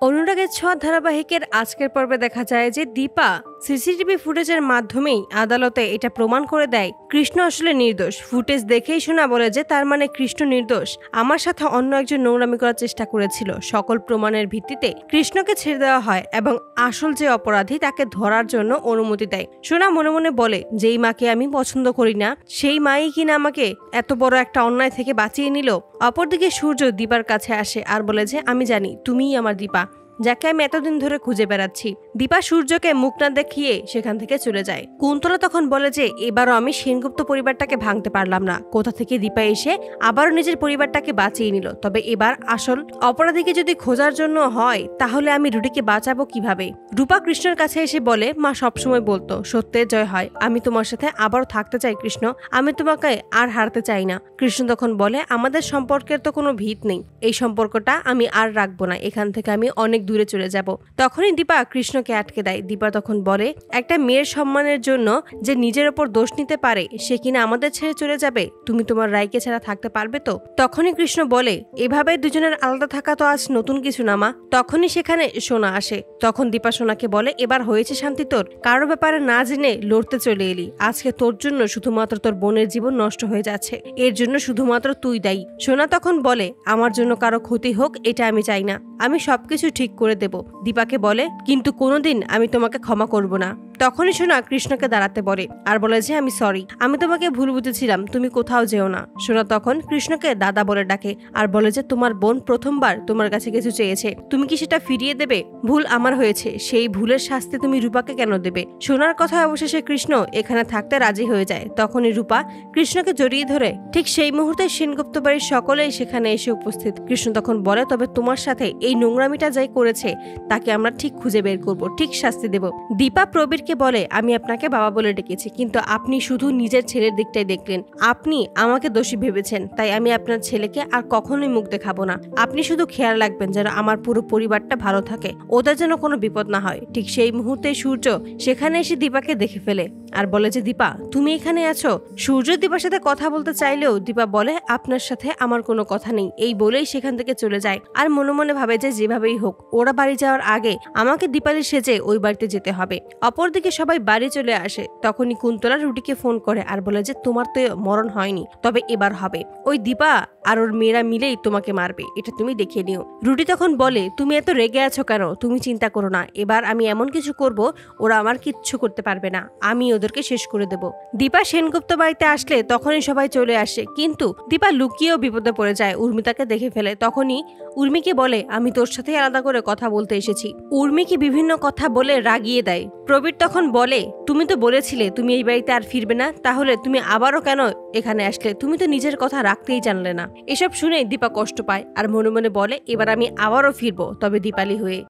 অনুরাগের ছোঁয়া ধারাবাহিকের আজকের পর্বে দেখা যায় যে দীপা সিসিটিভি ফুটেজের মাধ্যমেই আদালতে এটা প্রমাণ করে দেয় কৃষ্ণ আসলে নির্দোষ। ফুটেজ দেখেই শোনা বলে যে তার মানে কৃষ্ণ নির্দোষ, আমার সাথে অন্য একজন নোংরামি করার চেষ্টা করেছিল। সকল প্রমাণের ভিত্তিতে কৃষ্ণকে ছেড়ে দেওয়া হয় এবং আসল যে অপরাধী তাকে ধরার জন্য অনুমতি দেয়। সোনা মনে মনে বলে, যেই মাকে আমি পছন্দ করি না সেই মাই কিনা আমাকে এত বড় একটা অন্যায় থেকে বাঁচিয়ে নিল। অপরদিকে সূর্য দীপার কাছে আসে আর বলে যে আমি জানি তুমিই আমার দীপা, যাকে আমি এতদিন ধরে খুঁজে বেড়াচ্ছি। দীপা সূর্যকে মুখ না দেখিয়ে সেখান থেকে চলে যায়। কুন্তলা তখন বলে যে এবারও আমি সেনগুপ্ত পরিবারটাকে ভাঙতে পারলাম না। কোথা থেকে দীপা এসে আবারও নিজের পরিবারটাকে বাঁচিয়ে নিল। তবে এবার আসল অপরাধীকে যদি খোঁজার জন্য হয় তাহলে আমি রুটিকে বাঁচাবো কিভাবে? রূপা কৃষ্ণের কাছে এসে বলে, মা সবসময় বলতো সত্যের জয় হয়, আমি তোমার সাথে আবারও থাকতে চাই কৃষ্ণ, আমি তোমাকে আর হারতে চাই না। কৃষ্ণ তখন বলে, আমাদের সম্পর্কের তো কোনো ভিত নেই, এই সম্পর্কটা আমি আর রাখবো না, এখান থেকে আমি অনেক দূরে চলে যাব। তখনই দীপা কৃষ্ণকে আটকে দেয়। দীপা তখন বলে, একটা মেয়ের সম্মানের জন্য যে নিজের ওপর দোষ নিতে পারে সে কিনা আমাদের ছেড়ে চলে যাবে, তুমি তোমার রায়কে ছাড়া থাকতে পারবে তো? তখনই কৃষ্ণ বলে, এভাবে দুজনের আলাদা থাকা তো আজ নতুন কিছু না মা। তখনই সেখানে সোনা আসে। তখন দীপা সোনাকে বলে, এবার হয়েছে শান্তি তোর, কারো ব্যাপারে না জেনে লড়তে চলে এলি, আজকে তোর জন্য শুধুমাত্র তোর বোনের জীবন নষ্ট হয়ে যাচ্ছে, এর জন্য শুধুমাত্র তুই দায়ী। সোনা তখন বলে, আমার জন্য কারো ক্ষতি হোক এটা আমি চাই না, আমি সবকিছু ঠিক করে দেব। দীপাকে বলে, কিন্তু কোনোদিন আমি তোমাকে ক্ষমা করব না। তখনই সোনা কৃষ্ণকে দাঁড়াতে বলে আর বলে যে আমি সরি, আমি তোমাকে ভুল বুঝেছিলাম, তুমি কোথাও যেও না। সোনা তখন কৃষ্ণকে দাদা বলে ডাকে আর বলে যে তোমার বোন প্রথমবার তোমার কাছে কিছু চেয়েছে, তুমি কি সেটা ফিরিয়ে দেবে? ভুল আমার হয়েছে, সেই ভুলের শাস্তি তুমি রূপাকে কেন দেবে? সোনার কথা অবশেষে কৃষ্ণ এখানে থাকতে রাজি হয়ে যায়। তখনই রূপা কৃষ্ণকে জড়িয়ে ধরে। ঠিক সেই মুহূর্তে সেনগুপ্ত বাড়ির সকলেই সেখানে এসে উপস্থিত। কৃষ্ণ তখন বলে, তবে তোমার সাথে এই নোংরামিটা যাই করেছে তাকে আমরা ঠিক খুঁজে বের করব, ঠিক শাস্তি দেব। দীপা প্রবীরকে বলে, আমি আপনাকে বাবা বলে ডেকেছি, কিন্তু আপনি শুধু নিজের ছেলের দিকটাই দেখলেন, আপনি আমাকে দোষী ভেবেছেন, তাই আমি আপনার ছেলেকে আর কখনোই মুখ দেখাবো না। আপনি শুধু খেয়াল রাখবেন যেন আমার পুরো পরিবারটা ভালো থাকে, ওদের যেন কোনো বিপদ না হয়। ঠিক সেই মুহূর্তে সূর্য সেখানে এসে দীপাকে দেখে ফেলে আর বলে যে দীপা তুমি এখানে আছো। সূর্য দীপার সাথে কথা বলতে চাইলেও দীপা বলে, আপনার সাথে আমার কোনো কথা নেই, এই বলেই সেখান থেকে চলে যায়। আর মনে মনে ভাবে যে যেভাবেই হোক ওরা বাড়ি যাওয়ার আগে আমাকে দীপালি সেজে ওই বাড়িতে যেতে হবে। অপরদিকে সবাই বাড়ি চলে আসে। তখনই কুন্তলা রুটিকে ফোন করে আর বলে যে তোমার তো মরণ হয়নি, তবে এবার হবে, ওই দীপা আর ওর মেয়েরা মিলেই তোমাকে মারবে, এটা তুমি দেখে নিও। রুটি তখন বলে, তুমি এত রেগে আছো কেন? তুমি চিন্তা করো না, এবার আমি এমন কিছু করব ওরা আমার কিচ্ছু করতে পারবে না, আমি ওদেরকে শেষ করে দেব। দীপা সেনগুপ্ত বাড়িতে আসলে তখনই সবাই চলে আসে, কিন্তু দীপা লুকিয়েও বিপদে পড়ে যায়। উর্মি তাকে দেখে ফেলে। তখনই উর্মিকে বলে, আমি তোর সাথে আলাদা করে কথা বলতে এসেছি। উর্মিকে বিভিন্ন কথা বলে রাগিয়ে দেয়। প্রবীর তখন বলে, তুমি তো বলেছিলে তুমি এই বাড়িতে আর ফিরবে না, তাহলে তুমি আবারও কেন এখানে আসলে? তুমি তো নিজের কথা রাখতেই জানলে না। এসব শুনে দীপা কষ্ট পায় আর মনে মনে বলে, এবার আমি আবারও ফিরবো, তবে দীপালি হয়ে।